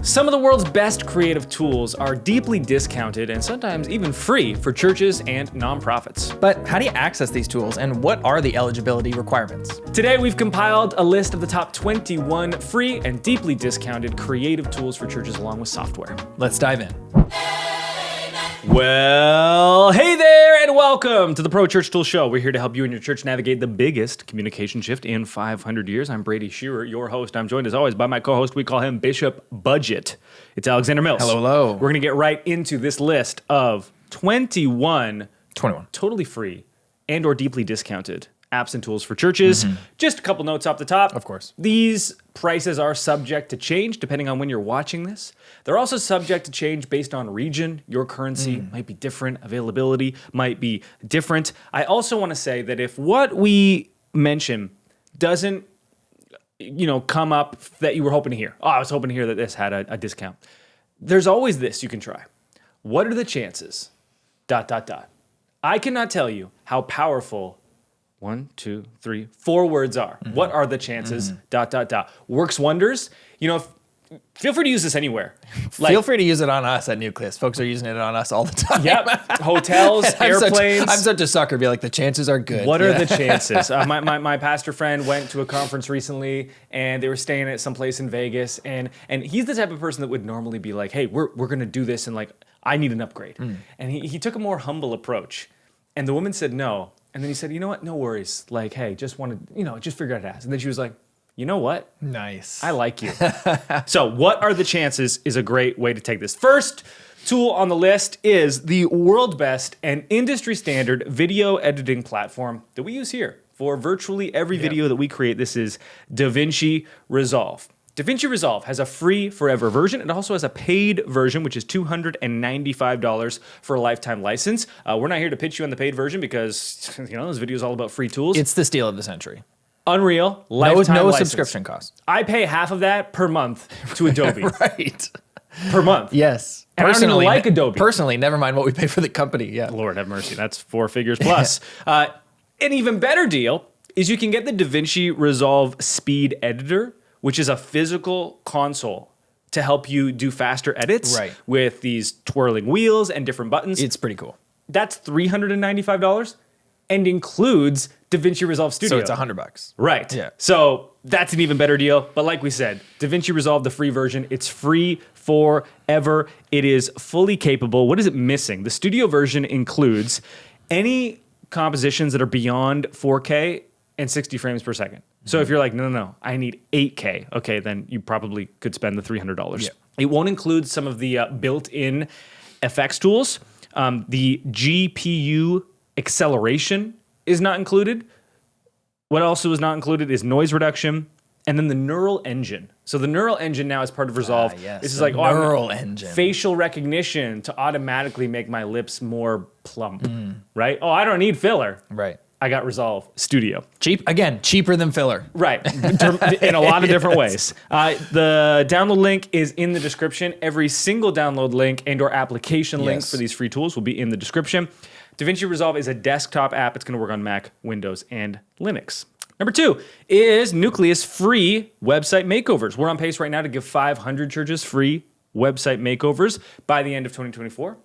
Some of the world's best creative tools are deeply discounted and sometimes even free for churches and nonprofits. But how do you access these tools and what are the eligibility requirements? Today we've compiled a list of the top 21 free and deeply discounted creative tools for churches along with software. Let's dive in. Well, hey there and welcome to the Pro Church Tool Show. We're here to help you and your church navigate the biggest communication shift in 500 years. I'm Brady Shearer, your host. I'm joined as always by my co-host. We call him Bishop Budget. It's Alexander Mills. Hello, hello. We're going to get right into this list of 21 totally free and or deeply discounted apps and tools for churches. Just a couple notes off the top. Of course. These prices are subject to change depending on when you're watching this. They're also subject to change based on region. Your currency might be different. Availability might be different. I also want to say that if what we mention doesn't, come up that you were hoping to hear. Oh, I was hoping to hear that this had a discount. There's always this you can try. What are the chances? ... I cannot tell you how powerful 1, 2, 3, 4 words are. What are the chances? ... Works wonders. Feel free to use this anywhere. Feel free to use it on us at Nucleus. Folks are using it on us all the time. Yep. Hotels, airplanes. I'm such a sucker. Be like, the chances are good. What are the chances? My pastor friend went to a conference recently, and they were staying at some place in Vegas, and he's the type of person that would normally be like, hey, we're going to do this, and I need an upgrade. And he took a more humble approach, and the woman said no. And then he said, you know what? No worries. Hey, just figure out it out. And then she was like, you know what? Nice. I like you. So what are the chances is a great way to take this. First tool on the list is the world best and industry standard video editing platform that we use here for virtually every video that we create. This is DaVinci Resolve. DaVinci Resolve has a free forever version. It also has a paid version, which is $295 for a lifetime license. We're not here to pitch you on the paid version because, this video is all about free tools. It's the steal of the century. Unreal, lifetime no license. Subscription cost. I pay half of that per month to Adobe. Right. Per month. Yes. And I don't even like Adobe. Personally, never mind what we pay for the company. Yeah. Lord have mercy. That's 4 figures plus. An even better deal is you can get the DaVinci Resolve Speed Editor, which is a physical console to help you do faster edits with these twirling wheels and different buttons. It's pretty cool. That's $395 and includes DaVinci Resolve Studio. So it's $100. Right. Yeah. So that's an even better deal. But like we said, DaVinci Resolve, the free version, it's free forever. It is fully capable. What is it missing? The studio version includes any compositions that are beyond 4K and 60 frames per second. So if you're like, no, I need 8K, okay, then you probably could spend the $300. Yeah. It won't include some of the built-in effects tools. The GPU acceleration is not included. What also is not included is noise reduction, and then the neural engine. So the neural engine now is part of Resolve. Yes, this is neural engine. Facial recognition to automatically make my lips more plump, right? Oh, I don't need filler. Right. I got Resolve Studio. Cheaper than filler. Right, in a lot of different ways. The download link is in the description. Every single download link and or application link for these free tools will be in the description. DaVinci Resolve is a desktop app. It's going to work on Mac, Windows, and Linux. Number 2 is Nucleus free website makeovers. We're on pace right now to give 500 churches free website makeovers by the end of 2024.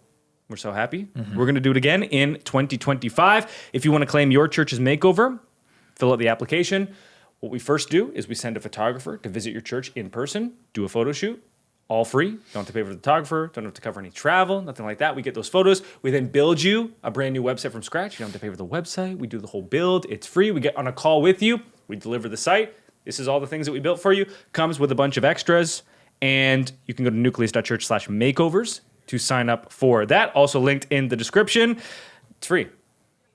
We're so happy. We're going to do it again in 2025. If you want to claim your church's makeover, fill out the application. What we first do is we send a photographer to visit your church in person, do a photo shoot, all free. Don't have to pay for the photographer, don't have to cover any travel, nothing like that. We get those photos. We then build you a brand new website from scratch. You don't have to pay for the website. We do the whole build. It's free. We get on a call with you. We deliver the site. This is all the things that we built for you. Comes with a bunch of extras. And you can go to nucleus.church/makeovers to sign up for that. Also linked in the description. It's free.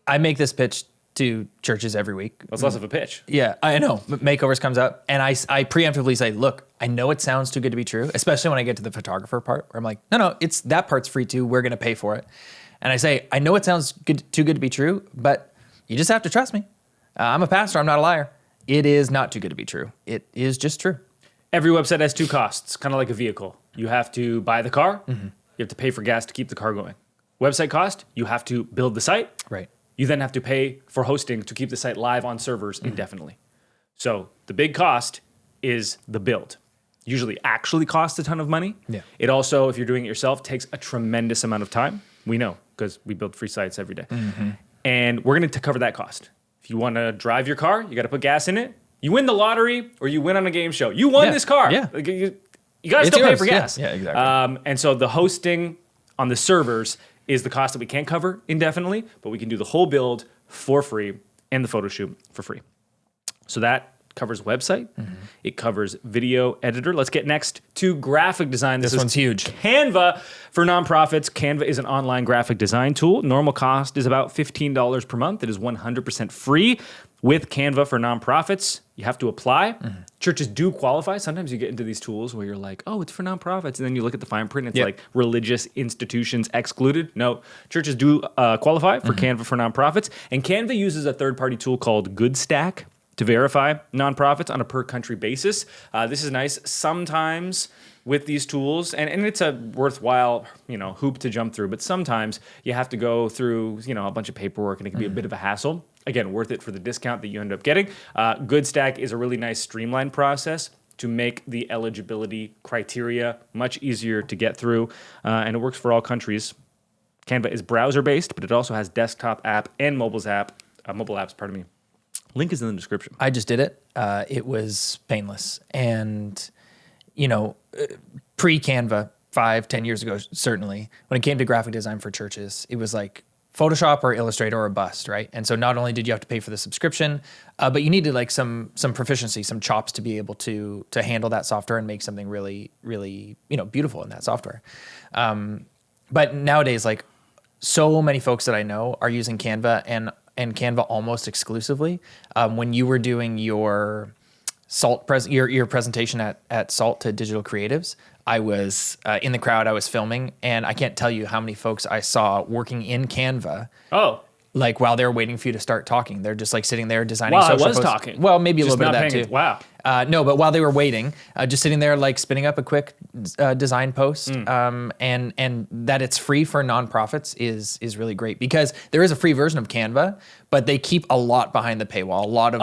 I make this pitch to churches every week. Well, it's less of a pitch. Yeah, I know. Makeovers comes up, and I preemptively say, look, I know it sounds too good to be true, especially when I get to the photographer part, where I'm like, no, it's that part's free too. We're going to pay for it. And I say, I know it sounds too good to be true, but you just have to trust me. I'm a pastor. I'm not a liar. It is not too good to be true. It is just true. Every website has 2 costs, kind of like a vehicle. You have to buy the car. You have to pay for gas to keep the car going. Website cost, you have to build the site. Right. You then have to pay for hosting to keep the site live on servers indefinitely. So the big cost is the build. usually actually costs a ton of money. Yeah. It also, if you're doing it yourself, takes a tremendous amount of time. We know because we build free sites every day. And we're going to cover that cost. If you want to drive your car, you got to put gas in it. You win the lottery or you win on a game show. You won this car. Yeah. Like, you got to still pay for gas. Yeah, exactly. And so the hosting on the servers is the cost that we can't cover indefinitely, but we can do the whole build for free and the photo shoot for free. So that covers website. It covers video editor. Let's get next to graphic design. This one's huge. Canva for nonprofits. Canva is an online graphic design tool. Normal cost is about $15 per month. It is 100% free. With Canva for nonprofits, you have to apply. Churches do qualify. Sometimes you get into these tools where you're like, oh, it's for nonprofits. And then you look at the fine print and it's like religious institutions excluded. No, churches do qualify for Canva for nonprofits. And Canva uses a third-party tool called GoodStack to verify nonprofits on a per country basis. This is nice. Sometimes with these tools, and it's a worthwhile, hoop to jump through, but sometimes you have to go through, a bunch of paperwork and it can be a bit of a hassle. Again, worth it for the discount that you end up getting. GoodStack is a really nice streamlined process to make the eligibility criteria much easier to get through, and it works for all countries. Canva is browser-based, but it also has desktop app and mobile apps, pardon me. Link is in the description. I just did it. It was painless. And, pre-Canva, 5-10 years ago, certainly, when it came to graphic design for churches, it was like Photoshop or Illustrator or bust, right? And so not only did you have to pay for the subscription, but you needed like some proficiency, some chops to be able to handle that software and make something really, really, beautiful in that software. But nowadays, like so many folks that I know are using Canva and Canva almost exclusively. When you were doing your your presentation at SALT to digital creatives, I was in the crowd, I was filming, and I can't tell you how many folks I saw working in Canva. Oh. Like while they're waiting for you to start talking. They're just like sitting there designing social social I was posts. talking. Well, maybe a Just little bit of not that too. Wow. No, but while they were waiting, just sitting there like spinning up a quick design post, and that it's free for nonprofits is really great because there is a free version of Canva, but they keep a lot behind the paywall. A lot of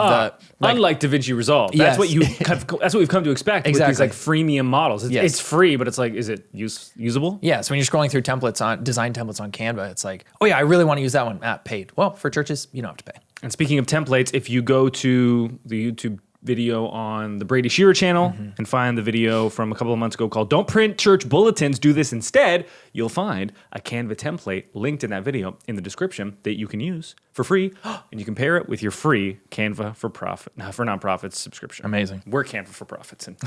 Unlike DaVinci Resolve, that's what we've come to expect with these like freemium models. It's free, but it's like, is it usable? Yeah. So when you're scrolling through design templates on Canva, it's like, oh yeah, I really want to use that one. Paid. Well, for churches, you don't have to pay. And speaking of templates, if you go to the YouTube video on the Brady Shearer channel and find the video from a couple of months ago called Don't Print Church Bulletins, Do This Instead, you'll find a Canva template linked in that video in the description that you can use for free, and you can pair it with your free Canva for nonprofits subscription. Amazing. We're Canva for Profits, and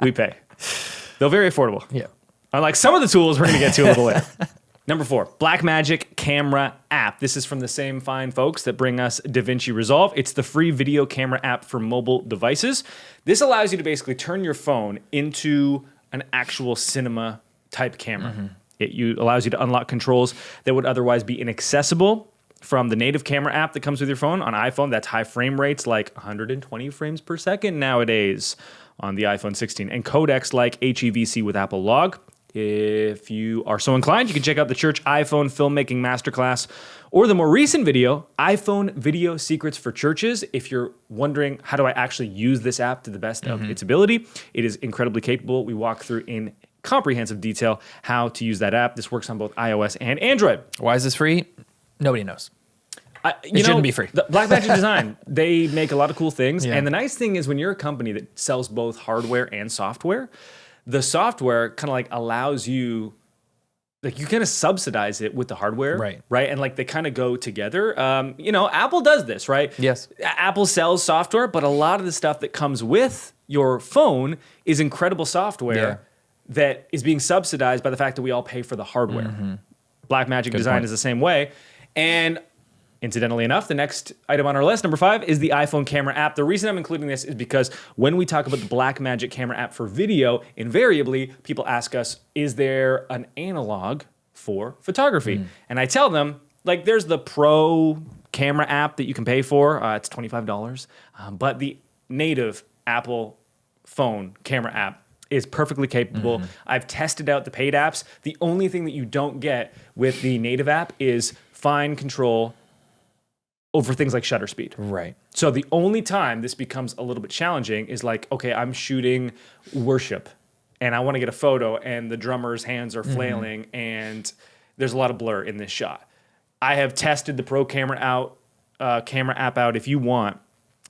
we pay. They're very affordable. Yeah. Unlike some of the tools we're going to get to a little later. Number 4, Blackmagic Camera App. This is from the same fine folks that bring us DaVinci Resolve. It's the free video camera app for mobile devices. This allows you to basically turn your phone into an actual cinema type camera. It allows you to unlock controls that would otherwise be inaccessible from the native camera app that comes with your phone. On iPhone, that's high frame rates like 120 frames per second nowadays on the iPhone 16, and codecs like HEVC with Apple Log. If you are so inclined, you can check out the Church iPhone Filmmaking Masterclass or the more recent video, iPhone Video Secrets for Churches. If you're wondering, how do I actually use this app to the best of its ability? It is incredibly capable. We walk through in comprehensive detail how to use that app. This works on both iOS and Android. Why is this free? Nobody knows. It shouldn't be free. Blackmagic Design, they make a lot of cool things. Yeah. And the nice thing is when you're a company that sells both hardware and software, the software kind of like allows you, like you kind of subsidize it with the hardware, right? And like they kind of go together. Apple does this, right? Yes. Apple sells software, but a lot of the stuff that comes with your phone is incredible software that is being subsidized by the fact that we all pay for the hardware. Blackmagic Design is the same way. And incidentally enough, the next item on our list, number 5, is the iPhone camera app. The reason I'm including this is because when we talk about the Blackmagic camera app for video, invariably people ask us, is there an analog for photography? And I tell them, like, there's the Pro camera app that you can pay for. It's $25. But the native Apple phone camera app is perfectly capable. I've tested out the paid apps. The only thing that you don't get with the native app is fine control over things like shutter speed. Right. So the only time this becomes a little bit challenging is like, okay, I'm shooting worship and I want to get a photo and the drummer's hands are flailing and there's a lot of blur in this shot. I have tested the Pro Camera app out. If you want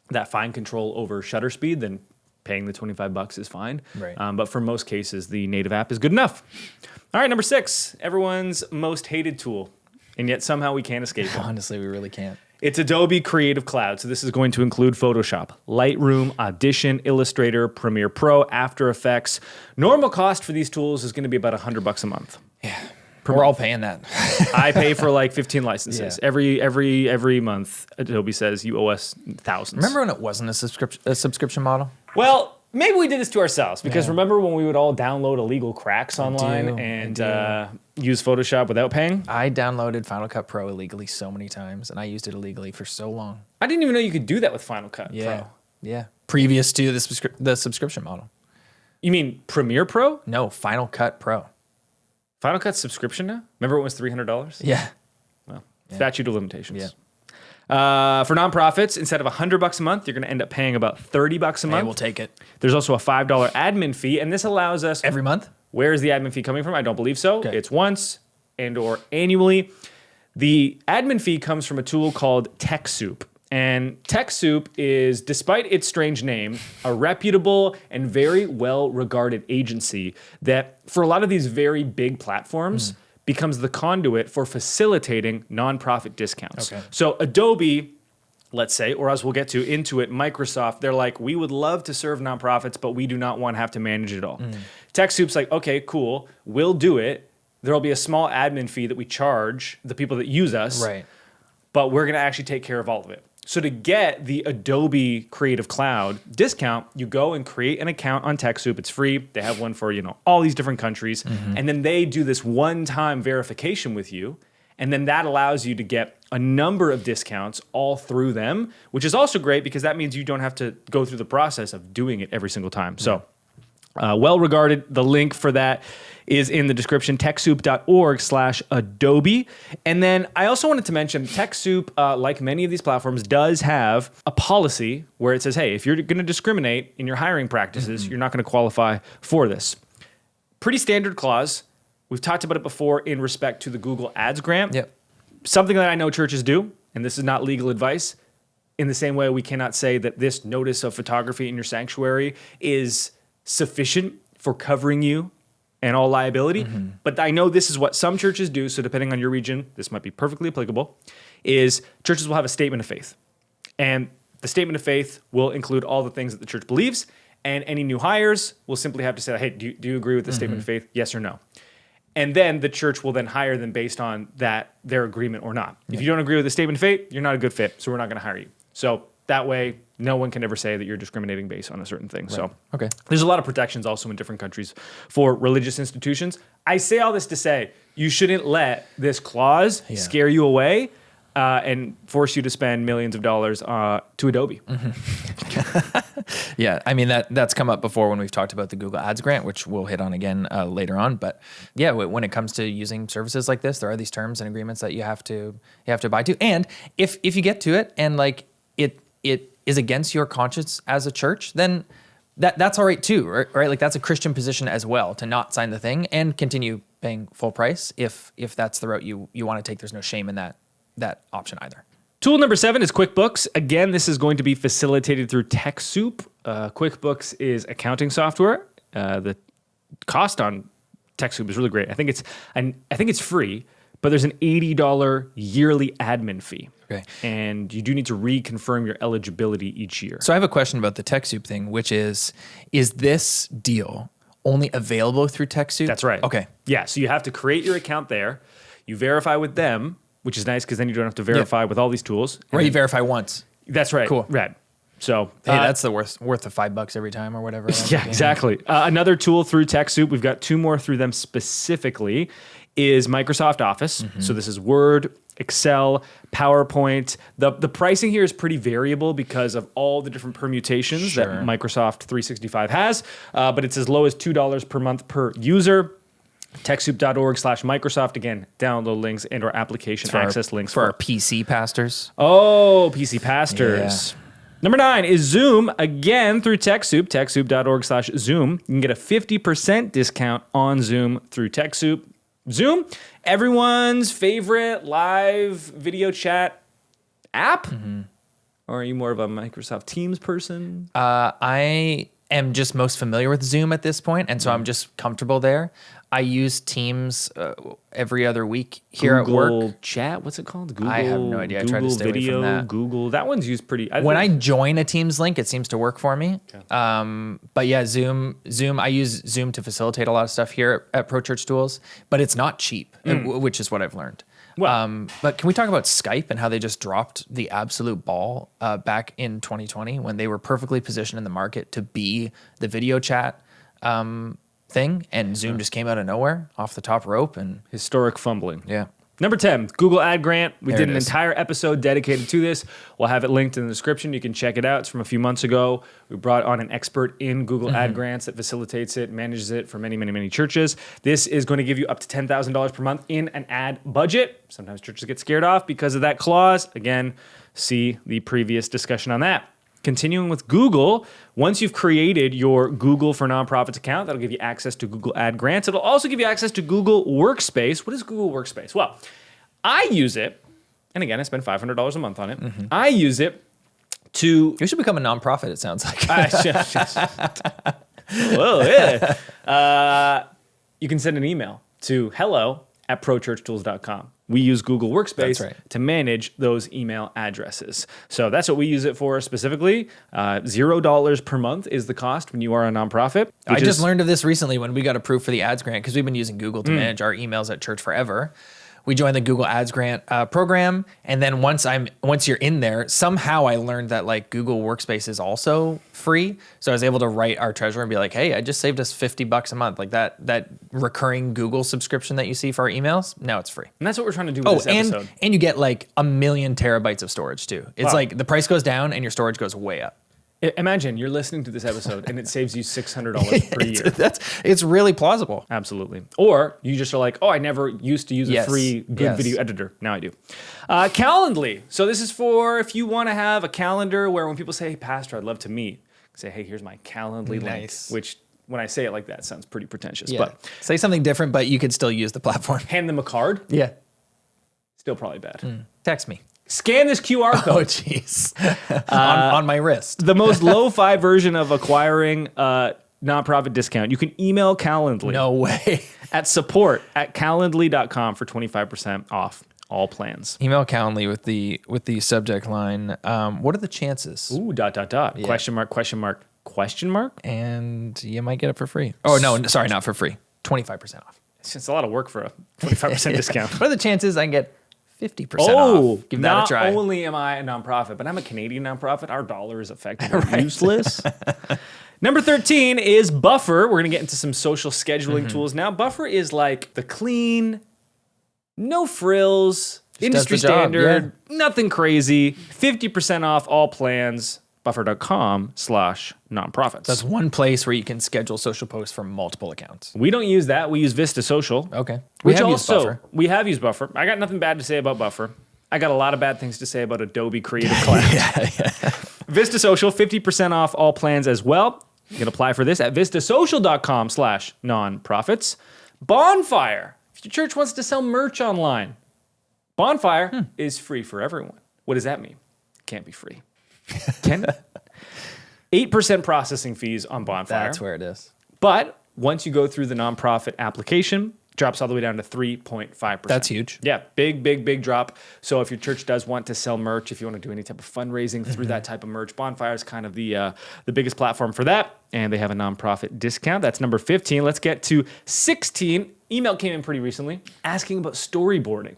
that fine control over shutter speed, then paying the $25 is fine. Right. But for most cases, the native app is good enough. All right, number 6, everyone's most hated tool, and yet somehow we can't escape it. Honestly, we really can't. It's Adobe Creative Cloud. So this is going to include Photoshop, Lightroom, Audition, Illustrator, Premiere Pro, After Effects. Normal cost for these tools is going to be about $100 a month. Yeah. We're all paying that. I pay for like 15 licenses. Yeah. Every month, Adobe says you owe us thousands. Remember when it wasn't a subscription model? Well, maybe we did this to ourselves because remember when we would all download illegal cracks online and use Photoshop without paying? I downloaded Final Cut Pro illegally so many times, and I used it illegally for so long. I didn't even know you could do that with Final Cut Pro. Yeah. Previous to the subscription model. You mean Premiere Pro? No, Final Cut Pro. Final Cut's subscription now? Remember it was $300? Yeah. Well, statute of limitations. Yeah. For nonprofits, instead of $100 a month, you're going to end up paying about $30 a month. We'll take it. There's also a $5 admin fee, and this allows us... Every month? Where is the admin fee coming from? I don't believe so. Okay. It's once and or annually. The admin fee comes from a tool called TechSoup. And TechSoup is, despite its strange name, a reputable and very well-regarded agency that, for a lot of these very big platforms, becomes the conduit for facilitating nonprofit discounts. Okay. So Adobe, let's say, or as we'll get to, Intuit, Microsoft, they're like, we would love to serve nonprofits, but we do not want to have to manage it all. TechSoup's like, okay, cool, we'll do it. There'll be a small admin fee that we charge the people that use us, Right. but we're going to actually take care of all of it. So to get the Adobe Creative Cloud discount, you go and create an account on TechSoup. It's free. They have one for, all these different countries. And then they do this one-time verification with you. And then that allows you to get a number of discounts all through them, which is also great because that means you don't have to go through the process of doing it every single time. So well-regarded. The link for that is in the description, techsoup.org/Adobe. And then I also wanted to mention TechSoup, like many of these platforms, does have a policy where it says, hey, if you're going to discriminate in your hiring practices, you're not going to qualify for this. Pretty standard clause. We've talked about it before in respect to the Google Ads grant. Yep. Something that I know churches do, and this is not legal advice, in the same way we cannot say that this notice of photography in your sanctuary is sufficient for covering you and all liability. But I know this is what some churches do, so depending on your region, this might be perfectly applicable, is churches will have a statement of faith. And the statement of faith will include all the things that the church believes, and any new hires will simply have to say, hey, do you agree with the statement of faith? Yes or no? And then the church will then hire them based on their agreement or not. If you don't agree with the statement of faith, you're not a good fit, so we're not going to hire you. So that way, no one can ever say that you're discriminating based on a certain thing. Right. So there's a lot of protections also in different countries for religious institutions. I say all this to say you shouldn't let this clause scare you away and force you to spend millions of dollars to Adobe. Yeah, I mean, that's come up before when we've talked about the Google Ads grant, which we'll hit on again later on. But yeah, when it comes to using services like this, there are these terms and agreements that you have to abide to. And if you get to it and like it is against your conscience as a church, then that's all right too, right? Like that's a Christian position as well, to not sign the thing and continue paying full price if that's the route you want to take. There's no shame in that option either. Tool number 7 is QuickBooks. Again, this is going to be facilitated through TechSoup. QuickBooks is accounting software. The cost on TechSoup is really great. I think it's free, but there's an $80 yearly admin fee. Okay. And you do need to reconfirm your eligibility each year. So I have a question about the TechSoup thing, which is this deal only available through TechSoup? That's right. Okay. Yeah, so you have to create your account there. You verify with them, which is nice because then you don't have to verify with all these tools. Or you verify once. That's right. Cool. Right. So hey, that's the worth the $5 every time or whatever. Yeah, exactly. Another tool through TechSoup, we've got 2 more through them specifically, is Microsoft Office. So this is Word, Excel, PowerPoint. The pricing here is pretty variable because of all the different permutations that Microsoft 365 has, but it's as low as $2 per month per user. TechSoup.org/Microsoft. Again, download links and or application access links for our PC pastors. Oh, PC pastors. Yeah. Number 9 is Zoom. Again, through TechSoup, TechSoup.org/Zoom. You can get a 50% discount on Zoom through TechSoup. Zoom, everyone's favorite live video chat app. Or are you more of a Microsoft Teams person? I am just most familiar with Zoom at this point, and so I'm just comfortable there. I use Teams every other week here Google at work. Chat, what's it called? Google. I have no idea. I try to stay Video, away from that. Google. That one's used pretty. When I join a Teams link, it seems to work for me. Okay. But yeah, Zoom. I use Zoom to facilitate a lot of stuff here at Pro Church Tools, but it's not cheap, which is what I've learned. Well, but can we talk about Skype and how they just dropped the absolute ball back in 2020 when they were perfectly positioned in the market to be the video chat thing, and Zoom just came out of nowhere off the top rope and historic fumbling. Yeah. Number 10, Google Ad Grant. We There did it an is. entire episode dedicated to this. We'll have it linked in the description. You can check it out. It's from a few months ago. We brought on an expert in Google Ad Grants that facilitates it, manages it for many, many, many churches. This is going to give you up to $10,000 per month in an ad budget. Sometimes churches get scared off because of that clause. Again, see the previous discussion on that. Continuing with Google, once you've created your Google for Nonprofits account, that'll give you access to Google Ad Grants. It'll also give you access to Google Workspace. What is Google Workspace? Well, I use it, and again, I spend $500 a month on it. I use it to... you should become a nonprofit, it sounds like. Whoa, yeah. You can send an email to hello@prochurchtools.com. We use Google Workspace to manage those email addresses. So that's what we use it for specifically. $0 per month is the cost when you are a nonprofit. I just learned of this recently when we got approved for the ads grant because we've been using Google to manage our emails at church forever. We joined the Google Ads Grant program, and then once you're in there, somehow I learned that like Google Workspace is also free. So I was able to write our treasurer and be like, "Hey, I just saved us $50 a month." Like that recurring Google subscription that you see for our emails, now it's free. And that's what we're trying to do with this episode. And you get like 1,000,000 terabytes of storage too. It's like the price goes down and your storage goes way up. Imagine you're listening to this episode and it saves you $600 per year. It's really plausible. Absolutely. Or you just are like, oh, I never used to use a free good video editor. Now I do. Calendly. So this is for if you want to have a calendar where when people say, hey, Pastor, I'd love to meet, say, hey, here's my Calendly link, which when I say it like that sounds pretty pretentious. Yeah. But say something different, but you could still use the platform. Hand them a card. Yeah. Still probably bad. Text me. Scan this QR code. Oh, jeez. on my wrist. The most lo-fi version of acquiring a nonprofit discount. You can email Calendly. No way. At support@calendly.com for 25% off all plans. Email Calendly with the subject line. What are the chances? Ooh, ... Yeah. Question mark. And you might get it for free. Oh, no, sorry, not for free. 25% off. It's just a lot of work for a 25% discount. What are the chances I can get 50% off? Give that a try. Not only am I a nonprofit, but I'm a Canadian nonprofit. Our dollar is effectively useless. Number 13 is Buffer. We're going to get into some social scheduling tools now. Buffer is like the clean, no frills, industry standard, nothing crazy, 50% off all plans. Buffer.com/nonprofits. That's one place where you can schedule social posts from multiple accounts. We don't use that. We use Vista Social. Okay. We have used Buffer. I got nothing bad to say about Buffer. I got a lot of bad things to say about Adobe Creative Cloud. Vista Social, 50% off all plans as well. You can apply for this at vistasocial.com/nonprofits. Bonfire. If your church wants to sell merch online, Bonfire is free for everyone. What does that mean? Can't be free. Can 8% processing fees on Bonfire. That's where it is. But once you go through the nonprofit application, drops all the way down to 3.5%. That's huge. Yeah, big drop. So if your church does want to sell merch, if you want to do any type of fundraising through that type of merch, Bonfire is kind of the biggest platform for that. And they have a nonprofit discount. That's number 15. Let's get to 16. Email came in pretty recently asking about storyboarding.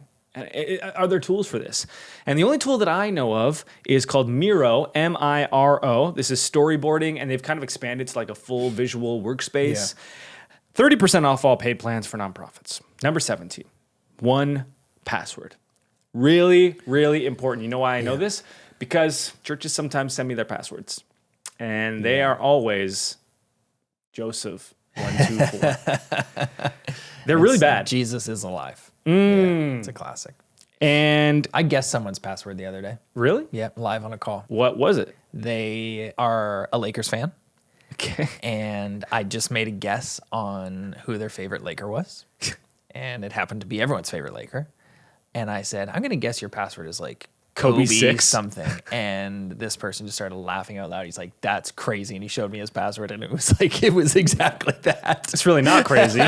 Are there tools for this? And the only tool that I know of is called Miro, Miro. This is storyboarding, and they've kind of expanded to like a full visual workspace. 30% off all paid plans for nonprofits. Number 17, 1Password. Really, really important. You know why I know this? Because churches sometimes send me their passwords, and they are always Joseph 124. They're really bad. Jesus is alive. Yeah, it's a classic. And I guessed someone's password the other day. really? Yeah, live on a call. What was it? They are a Lakers fan. Okay. And I just made a guess on who their favorite Laker was. And it happened to be everyone's favorite Laker. And I said, I'm going to guess your password is like Kobe 6 something. And this person just started laughing out loud. He's like, that's crazy. And he showed me his password. And it was like, it was exactly that. It's really not crazy.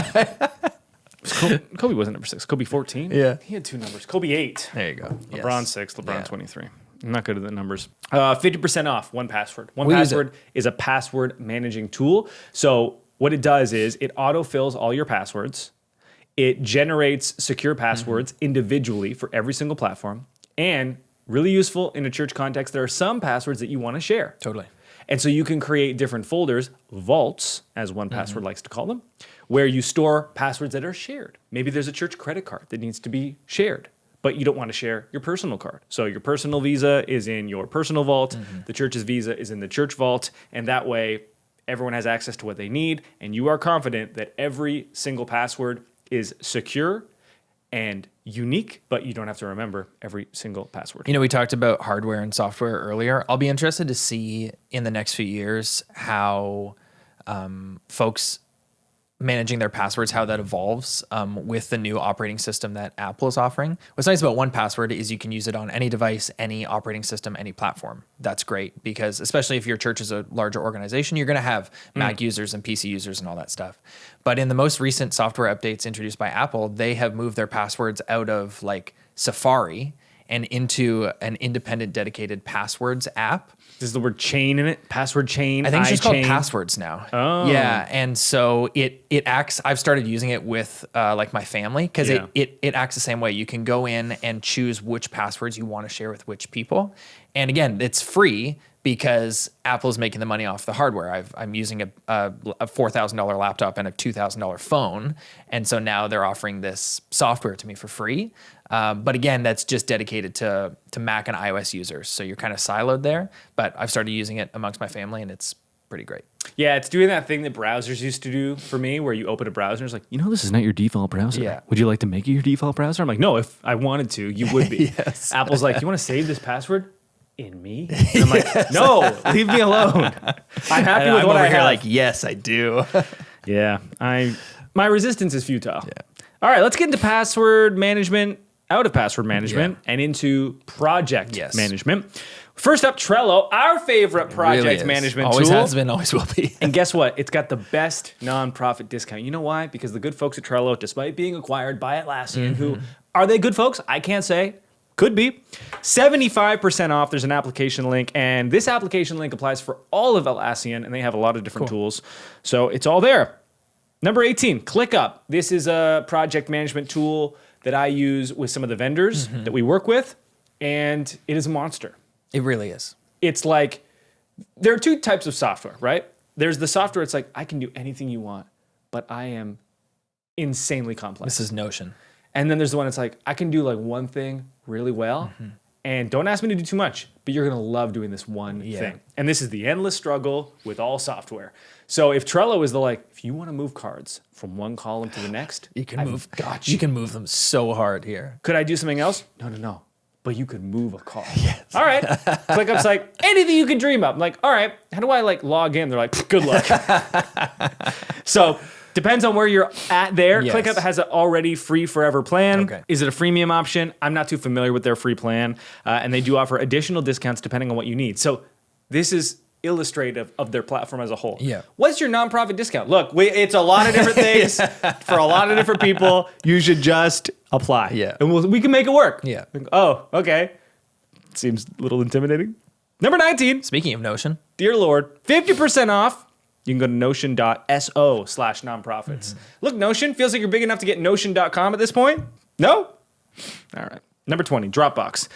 Kobe wasn't number 6. Kobe 14? Yeah. He had 2 numbers. Kobe 8. There you go. LeBron 6, LeBron 23. I'm not good at the numbers. 50% off 1Password. 1Password is a password managing tool. So what it does is it autofills all your passwords. It generates secure passwords individually for every single platform. And really useful in a church context, there are some passwords that you want to share. Totally. And so you can create different folders, vaults, as 1Password likes to call them, where you store passwords that are shared. Maybe there's a church credit card that needs to be shared, but you don't want to share your personal card. So your personal Visa is in your personal vault, the church's Visa is in the church vault, and that way everyone has access to what they need, and you are confident that every single password is secure and unique, but you don't have to remember every single password. You know, we talked about hardware and software earlier. I'll be interested to see in the next few years how folks managing their passwords, how that evolves with the new operating system that Apple is offering. What's nice about 1Password is you can use it on any device, any operating system, any platform. That's great because especially if your church is a larger organization, you're going to have Mac users and PC users and all that stuff. But in the most recent software updates introduced by Apple, they have moved their passwords out of like Safari and into an independent dedicated passwords app. Is the word chain in it? Password chain? I think it's just called Passwords now. Oh. Yeah, and so it acts, I've started using it with like my family because it acts the same way. You can go in and choose which passwords you want to share with which people. And again, it's free because Apple's making the money off the hardware. I'm using a $4,000 laptop and a $2,000 phone. And so now they're offering this software to me for free. But again, that's just dedicated to Mac and iOS users. So you're kind of siloed there. But I've started using it amongst my family, and it's pretty great. Yeah, it's doing that thing that browsers used to do for me, where you open a browser and it's like, you know, this is not your default browser. Yeah. Would you like to make it your default browser? I'm like, no, if I wanted to, you would be. Yes. Apple's like, you want to save this password? In me? And I'm like, no, leave me alone. I'm happy with what I have. Like, yes, I do. Yeah, my resistance is futile. Yeah. All right, let's get into password management, out of password management, and into project management. First up, Trello, our favorite project management always tool. Always has been, always will be. And guess what? It's got the best nonprofit discount. You know why? Because the good folks at Trello, despite being acquired by Atlassian, who are they good folks? I can't say. Could be. 75% off. There's an application link, and this application link applies for all of Atlassian, and they have a lot of different tools. So it's all there. Number 18, ClickUp. This is a project management tool that I use with some of the vendors that we work with, and it is a monster. It really is. It's like, there are two types of software, right? There's the software, it's like, I can do anything you want, but I am insanely complex. This is Notion. And then there's the one that's like, I can do like one thing really well, and don't ask me to do too much, but you're gonna love doing this one thing. And this is the endless struggle with all software. So if Trello is if you wanna move cards from one column to the next, you can you can move them so hard here. Could I do something else? No. But you could move a call. Yes. All right. ClickUp's like, anything you can dream up. I'm like, all right, how do I log in? They're like, good luck. So depends on where you're at there. Yes. ClickUp has an already free forever plan. Okay. Is it a freemium option? I'm not too familiar with their free plan. And they do offer additional discounts depending on what you need. So this is illustrative of their platform as a whole. Yeah. What's your nonprofit discount? Look, it's a lot of different things for a lot of different people. You should just apply. Yeah. And we can make it work. Yeah. Oh, okay. Seems a little intimidating. Number 19. Speaking of Notion. Dear Lord, 50% off. You can go to notion.so/nonprofits. Look, Notion feels like you're big enough to get notion.com at this point. No? All right. Number 20, Dropbox.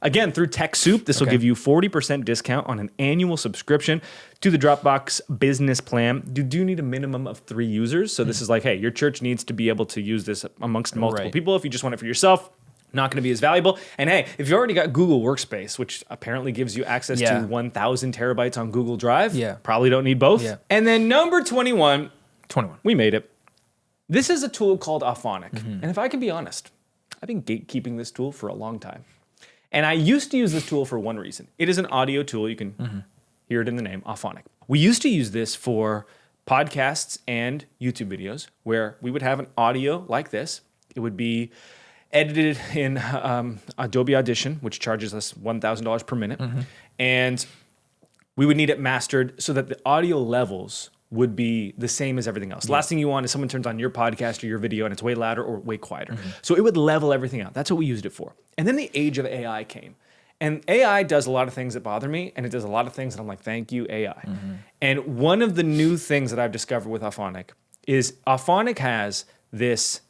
Again, through TechSoup, this will give you 40% discount on an annual subscription to the Dropbox business plan. You do need a minimum of 3 users. So this is like, hey, your church needs to be able to use this amongst multiple people. If you just want it for yourself, not going to be as valuable. And hey, if you've already got Google Workspace, which apparently gives you access to 1,000 terabytes on Google Drive, probably don't need both. Yeah. And then number 21, we made it. This is a tool called Auphonic. And if I can be honest, I've been gatekeeping this tool for a long time. And I used to use this tool for one reason. It is an audio tool. You can hear it in the name, Auphonic. We used to use this for podcasts and YouTube videos where we would have an audio like this. It would be edited in Adobe Audition, which charges us $1,000 per minute. And we would need it mastered so that the audio levels would be the same as everything else. Last thing you want is someone turns on your podcast or your video and it's way louder or way quieter. So it would level everything out. That's what we used it for. And then the age of AI came. And AI does a lot of things that bother me, and it does a lot of things that I'm like, thank you, AI. And one of the new things that I've discovered with Auphonic is Auphonic has this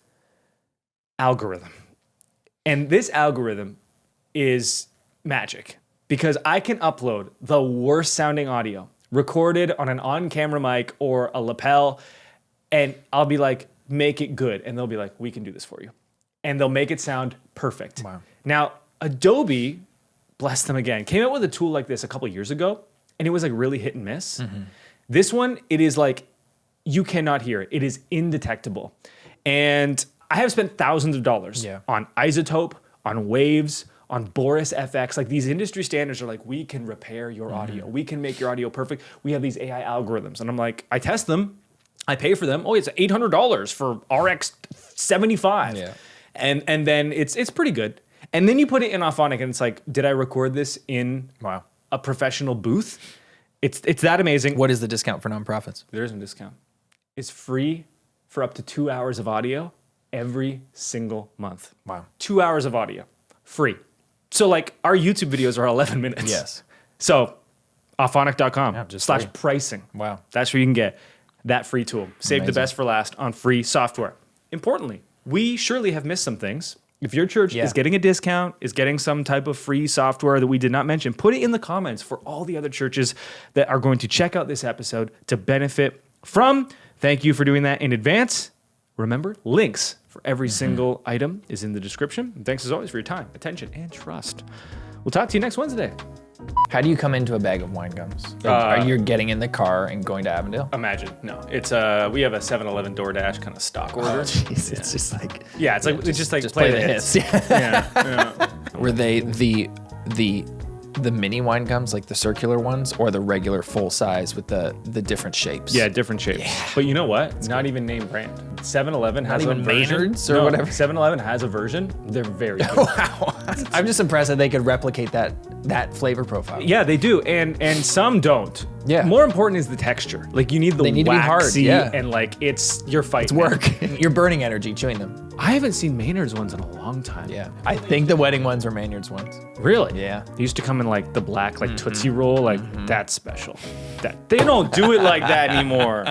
algorithm. And this algorithm is magic because I can upload the worst sounding audio recorded on an on-camera mic or a lapel, and I'll be like, make it good. And they'll be like, we can do this for you. And they'll make it sound perfect. Wow. Now, Adobe, bless them again, came out with a tool like this a couple years ago, and it was like really hit and miss. This one, it is like, you cannot hear it. It is indetectable. And I have spent thousands of dollars on Isotope, on Waves, on Boris FX. Like these industry standards are like, we can repair your audio. We can make your audio perfect. We have these AI algorithms. And I'm like, I test them. I pay for them. Oh, it's $800 for RX 75. Yeah. And then it's pretty good. And then you put it in Auphonic and it's like, did I record this in a professional booth? It's that amazing. What is the discount for nonprofits? There is no discount. It's free for up to 2 hours of audio every single month. Wow. 2 hours of audio, free. So like our YouTube videos are 11 minutes. Yes. So auphonic.com free. /pricing. Wow. That's where you can get that free tool. Save the best for last on free software. Importantly, we surely have missed some things. If your church is getting a discount, is getting some type of free software that we did not mention, put it in the comments for all the other churches that are going to check out this episode to benefit from. Thank you for doing that in advance. Remember, links for every single item is in the description. And thanks as always for your time, attention, and trust. We'll talk to you next Wednesday. How do you come into a bag of wine gums? Are you getting in the car and going to Avondale? Imagine. No, it's we have a 7-Eleven DoorDash kind of stock order. Oh, jeez, it's just like it's just like play the hits. Yeah. Were they the mini wine gums, like the circular ones, or the regular full size with the different shapes? Yeah, different shapes. Yeah. But you know what? Not even name brand. 7-Eleven has even a version. Maynard's or whatever? 7-Eleven has a version. They're very good. Wow. I'm just impressed that they could replicate that flavor profile. Yeah, they do, and some don't. Yeah. More important is the texture. Like you need the They need to be hard, waxy yeah. and like it's your fight. It's work. You're burning energy chewing them. I haven't seen Maynard's ones in a long time. Yeah. I think the wedding ones were Maynard's ones. Really? Yeah. They used to come in like the black, like Tootsie Roll, like that's special. That they don't do it like that anymore.